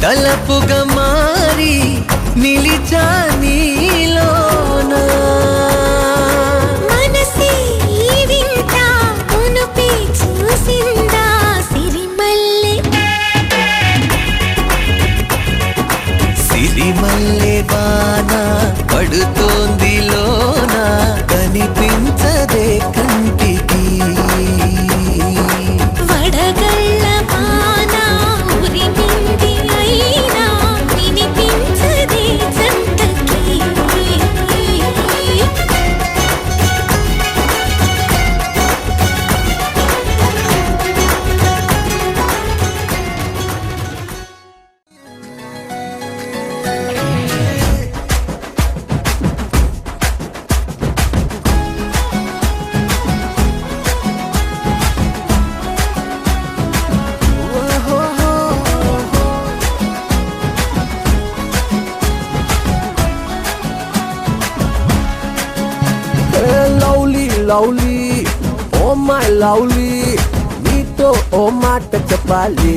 తలపుగా మారి నిలిచా నీలోనా మనసే వింత ఉనుపి చూసిందా సిరిమల్లె సిరిమల్లె వాన పడుతోంది లోన కనిపించదే కంటికి వడగళ్ళ వాన ఉరిమింది అయినా వినిపించదే జంటకి లవ్లీ ఓ మై లవ్లీ నీతో ఓ మాట చెప్పాలి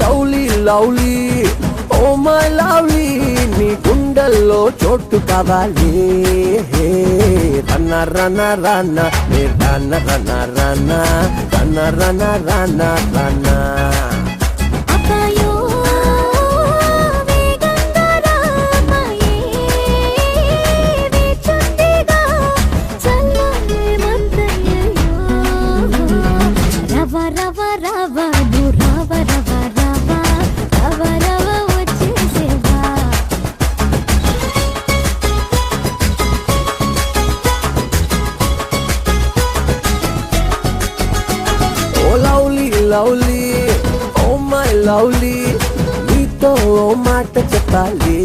lovely lovely oh my lovely నీ గుండెల్లో చోటు కావాలి రన్న రన్న రన్న నే రన్న రన్న రన్న రన్న రన్న రన్న రన్న అపాయో వేగంగా రామయే వేచుందిగా చల్లని మందయ్యో రవ రవ రవ ను రవ రవ రవ రవ రవ వచ్చేసేవా oh lovely lovely oh my lovely నీతో ఓ మాట చెప్పాలి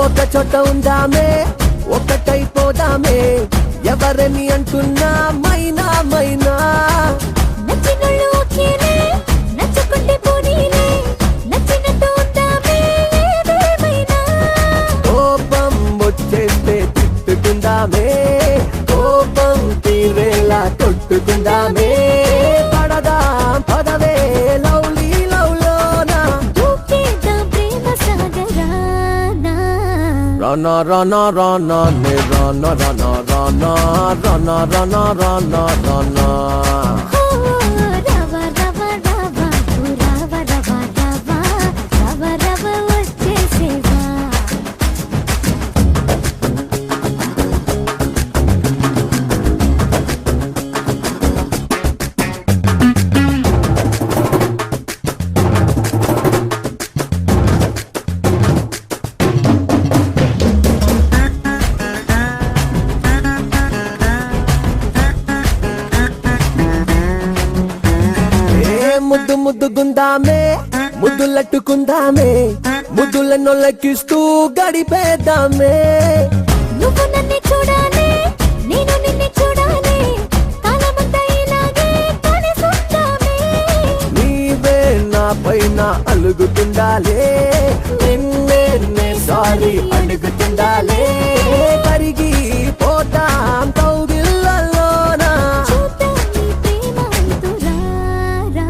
ఒక చోట ఉందామే ఒకటైపోదామే ఎవరని అంటున్నా మైనా మైనా నచ్చినోళ్ళు ఓకేనే నచ్చకుంటే పోనీలే నచ్చినట్టు ఉందామే ఏదేమైనా కోపం వచ్చేస్తే తిట్టుకుందామే కోపం తీరేలా కొట్టుకుందామే పడదాం పదవే లవ్లీ లవ్లోనా దూకేద్దాం ప్రేమ సాగరానా రన రన రన నే రన రన రన రన రన రన రన ఓ రవ రవ రవ ఓ రవ రవ రవ రవ రవ వచ్చేసేవా ముద్దు ముద్దుగుందామే ముద్దులట్టుకుందామే ముద్దుల నొల్లకిస్తూ గడిపేద్దామే నువ్వు నన్ను చూడాలి నేను నిన్ను చూడాలి కాలమంతా ఇలాగే కలిసుందామే నీవే నా పైన అలుగుతుండాలే నిన్నే సారీ అడుగుతుండాలే కరిగి పోతాం కౌగిళ్ళలోనా చూద్దాం నీ ప్రేమ అంతురారా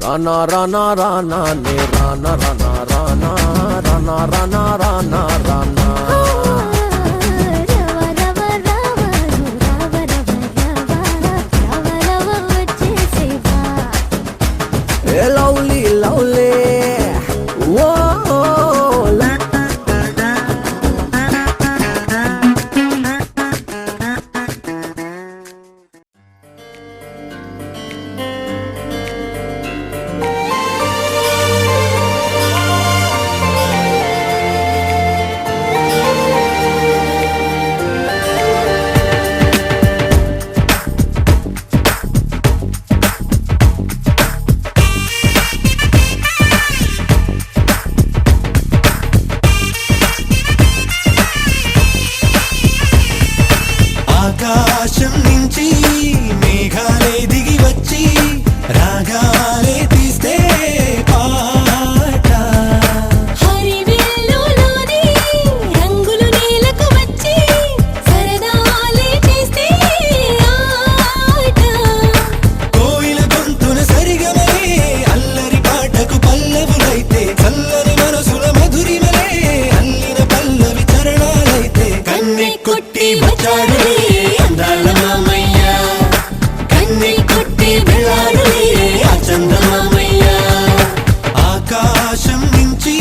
రన రన రన నే రన రన రన రన రన రన రన రవ రవ రవ రవ రవ రవ రవ వచ్చేసేవా లవ్లీ లవ్లీ ఓ కొట్టి వచ్చాడులే అందాల మామయ్య కన్నె కొట్టి వెళ్ళాడులే ఆ చందమామయ్య ఆకాశం నుంచి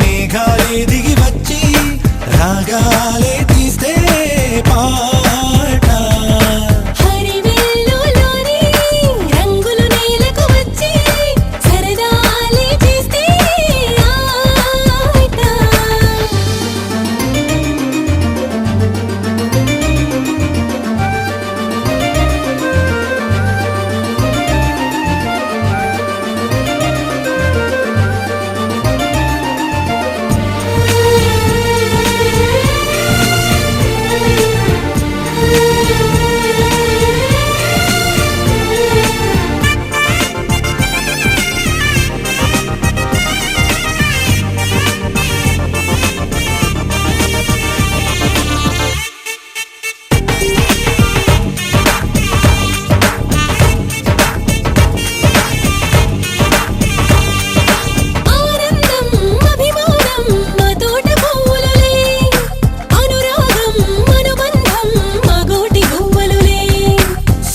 మేఘాలే దిగి వచ్చి రాగాలే తీస్తే పాట హరివిల్లులోని రంగులు నేలకు వచ్చి సరదాలే చేస్తే ఆట ఆనందం అభిమానం మా తోట పువ్వులులే అనురాగం అనుబంధం మా గోటి గువ్వలులే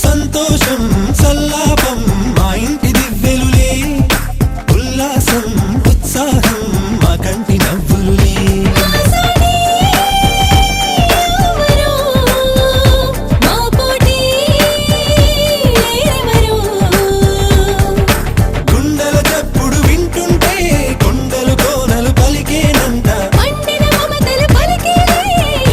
సంతోషం సల్లాపం మా ఇంటి దివ్వెలులే ఉల్లాసం ఉత్సాహం మా కంటి నవ్వులులే ఆసడి ఎవరో మా పోటీ ఎవరో గుండెల చప్పుడు వింటుంటే కొండలు కోనలు పలికేనంట పండిన మమతలు పలికేలే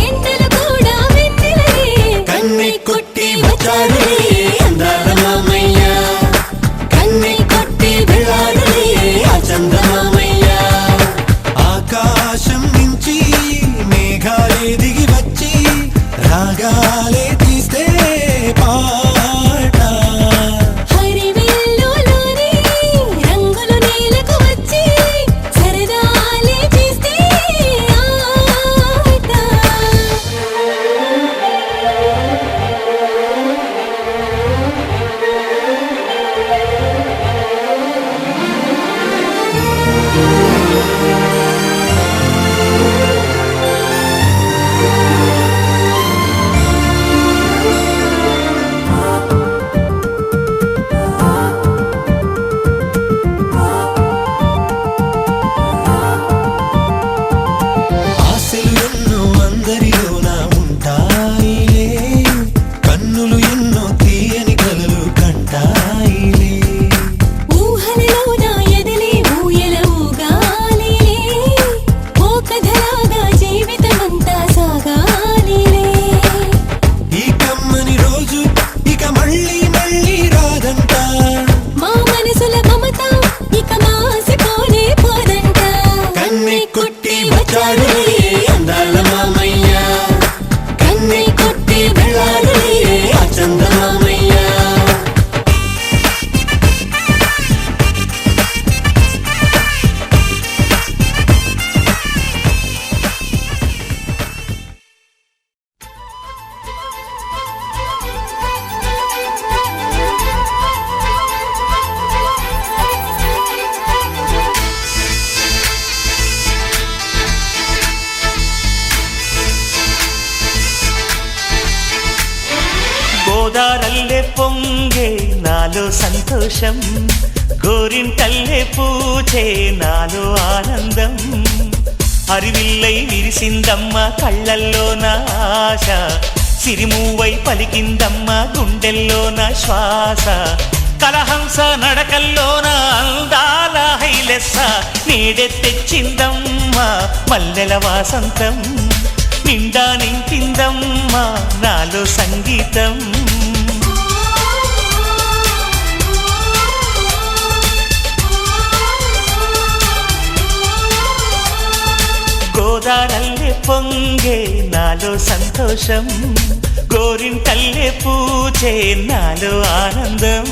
ఎండలు కూడా వెన్నెలలే కన్నె కొట్టి వచ్చాడులే అందాల మామయ్య కన్నె కొట్టి వెళ్ళాడులే ఆ చందమామయ్య ఆకాశం నుంచి మేఘాలే దిగి వచ్చి రాగాలే తీస్తే పాట హరివిల్లులోని రంగులు నేలకు వచ్చి సరదాలే చేస్తే ఆట ఆశలు ఎన్నో అందరిలోన ఉంటాయిలే కన్నులు ఎన్నో తీయని కలలు కంటాయిలే ఊహలలోన ఎదలే ఊయల ఊగాలిలే ఓ కథలాగా జీవితమంతా సాగాలిలే ఈ కమ్మని రోజు ఇక మళ్ళీ మళ్ళీ రాదంట మా మనసుల మమత ఇక మాసిపోనే పోదంట కన్నె కొట్టి వచ్చాడులే అందాల మామయ్య కన్నె కొట్టి వెళ్ళాడులే ఆ చందమామయ్య గోదారల్లే పొంగే నాలో సంతోషం గోరింటల్లే పూచే నాలో ఆనందం అరివిల్లై విరిసిందమ్మ కళ్ళల్లో నా ఆశ సిరిమూవై పలికిందమ్మ గుండెల్లో నా శ్వాస కలహంస నడకల్లోన అందాల హైలెస్స నీడే తెచ్చిందమ్మ మల్లెల వాసంతం నిండా నింపిందమ్మ నాలో సంగీతం గోదారల్లే పొంగే నాలో సంతోషం గోరింటల్లే పూచే నాలో ఆనందం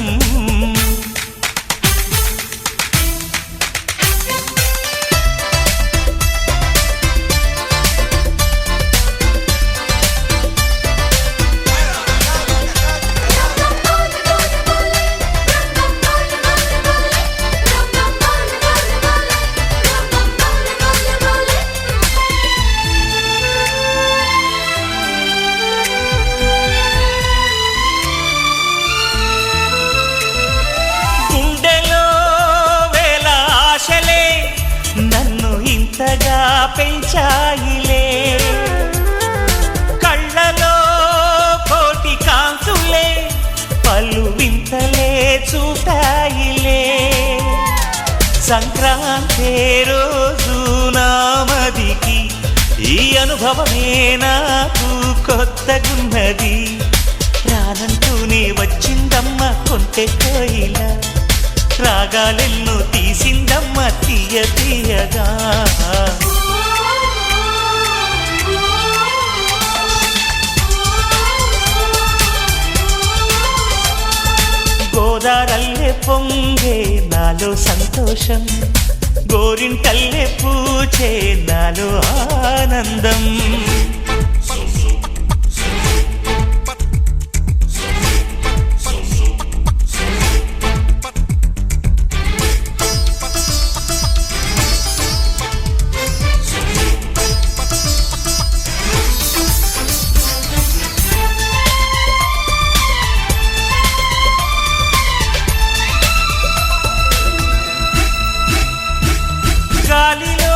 సంక్రాంతి రోజు నామదికి ఈ అనుభవమే నాకు కొత్తగున్నది. రానంటూనే వచ్చిందమ్మ కొంటె కోయిల, రాగాలెన్నో తీసిందమ్మ తీయ తీయగా. గోదారల్లే పొంగే నాలో సంతోషం, గోరింటల్లే పూచే నాలో ఆనందం. గాలిలో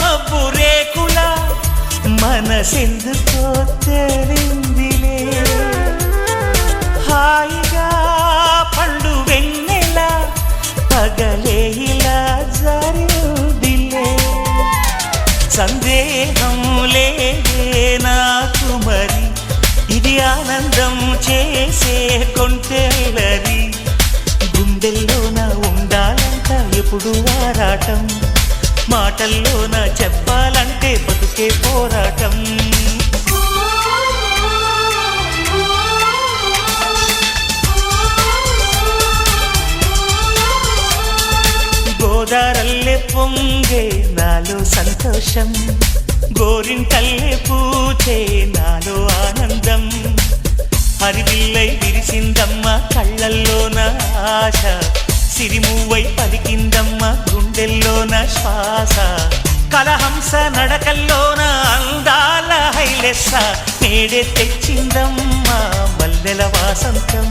మబ్బు రేకుల మనసెందుకో తెలిందిలే, హాయిగా పండు వెన్నెల పగలే ఇలా జరిదిలే. సందేహం లేదే నాకు మరి, ఇది ఆనందం చేసే కొంటెలరి. గుండెల్లోన ఉండాలంట ఎప్పుడు ఆరాటం, మాటల్లోన చెప్పాలంటే బతుకే పోరాటం. గోదారల్లే పొంగే నాలో సంతోషం, గోరింటల్లే పూచే నాలో ఆనందం. హరివిల్లై విరిసిందమ్మ కళ్ళల్లోన ఆశ, సిరిమువ్వై పలికిందమ్మ గుండెల్లోన శ్వాస. కలహంస నడకల్లోన అందాల హైలెస్స, నేడే తెచ్చిందమ్మ మల్లెల వాసంతం.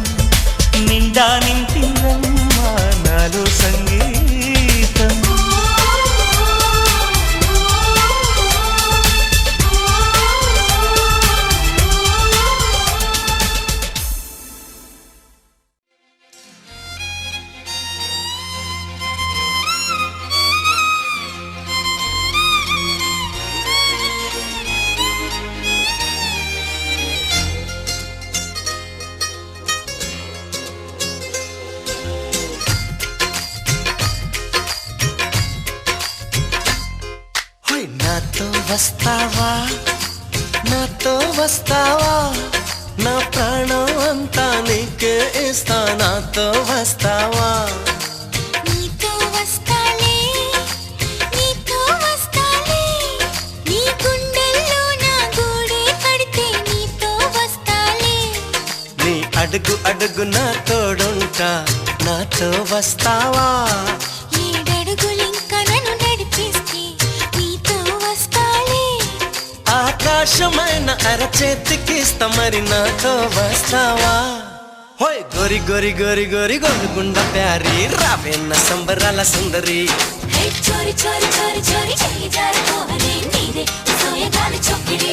నిండా నింపిందమ్మ నాలో సంగీతం. నాతో వస్తావా, నాతో వస్తావా, నా ప్రాణం అంతా నీకే ఇస్తా. నాతో వస్తావా, నీతో వస్తాలే, నీతో వస్తాలే, నీ గుండెల్లో నా గూడే కడితే నీతో వస్తాలే. నీ అడుగు అడుగు నా తోడుంటా, నాతో వస్తావా. ఏడడుగులింక నన్ను నడిపిస్తే నీతో వస్తాలే. ఆకాశమైన అరచేతికిస్తా మరి నాతో వస్తావా. హోయ్ గోరి గోరి గోరి గోరి గోరుగుండ ప్యారి, రావేన్న సంబరాల సుందరి. హే చోరి చోరి చోరి చోరి చెయ్యి జారిపోవదే నీదే సోయగాలి చొక్కిడి.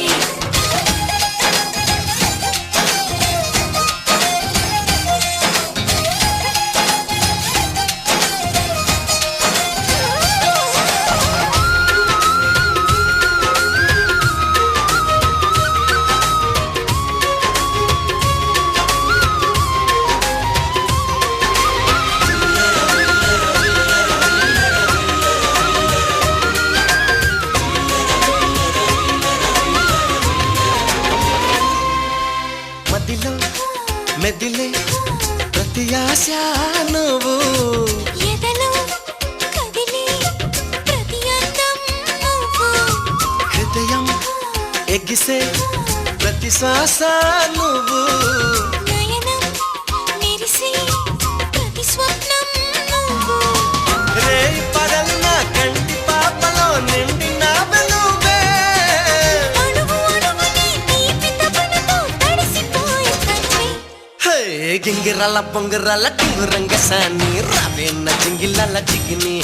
మెదిలే ప్రతి ఆశ నువ్వు, ఎదలో కదిలే ప్రతి అందం నువ్వు, హృదయం ఎగిసే ప్రతి శ్వాస నువ్వు, నయనం మెరిసే ప్రతి స్వప్నం నువ్వు. రేయి పగలు నా కంటి పాపలో నిండిన వెలువే, అణువు అణువుని తీపి తపనతో తడిసిపోయే తండ్రి. హే గింగిరాల పొంగిరాల టింగురంగ సాని, రావేన్న జింగిలాల జిగిని.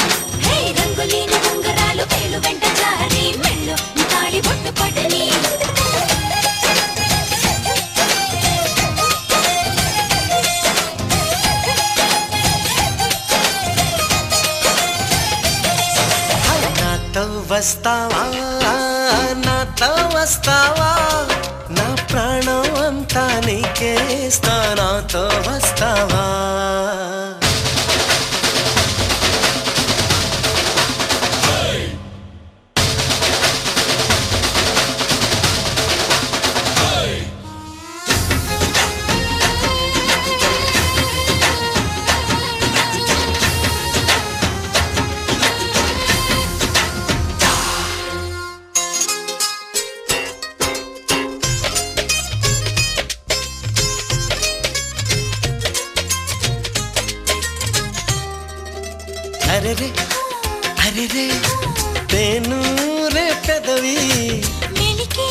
హే రంగులేని ఉంగరాలు వేలు వెంట జారి మెళ్ళు తాళి బొట్టు పడని. వస్తావా నాతో వస్తావా నా ప్రాణం అంతా నీకేస్తా నాతో వస్తావా అరే రే అరే రే తేను రే పెదవి మెలికి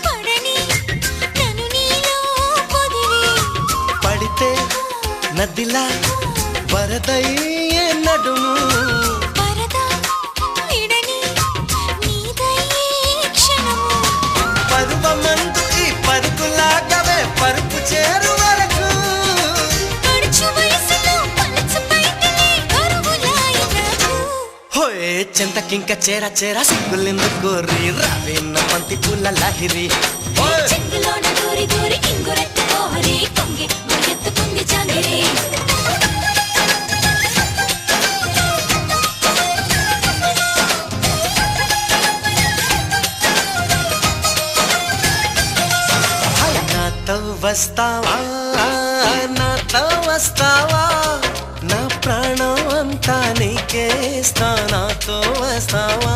పడని నన్ను నీలో పొదివి పడితే నదిలా వరదయ్యే నడుము పరదా విడని నీదయ్యే క్షణము పరువమందు ఈ పరుగులాగవే పరుపు చేరు వరకు పడుచు వయసులో పలచు పైటలే కరువులాయనకు హోయ్ చింతకింక చేర చేర సిగ్గులెందుకు రావేన్న పంతి పూల లాహిరి ఓయ్ చెంగులోన దూరి దూరి ఇంగురెత్తి పోహరి కొంగి మొయ్యెత్తుకుంది జాంగిరి నాతో వస్తావా నాతో వస్తావా నా ప్రాణం అంతా నీకేస్తా నాతో వస్తావా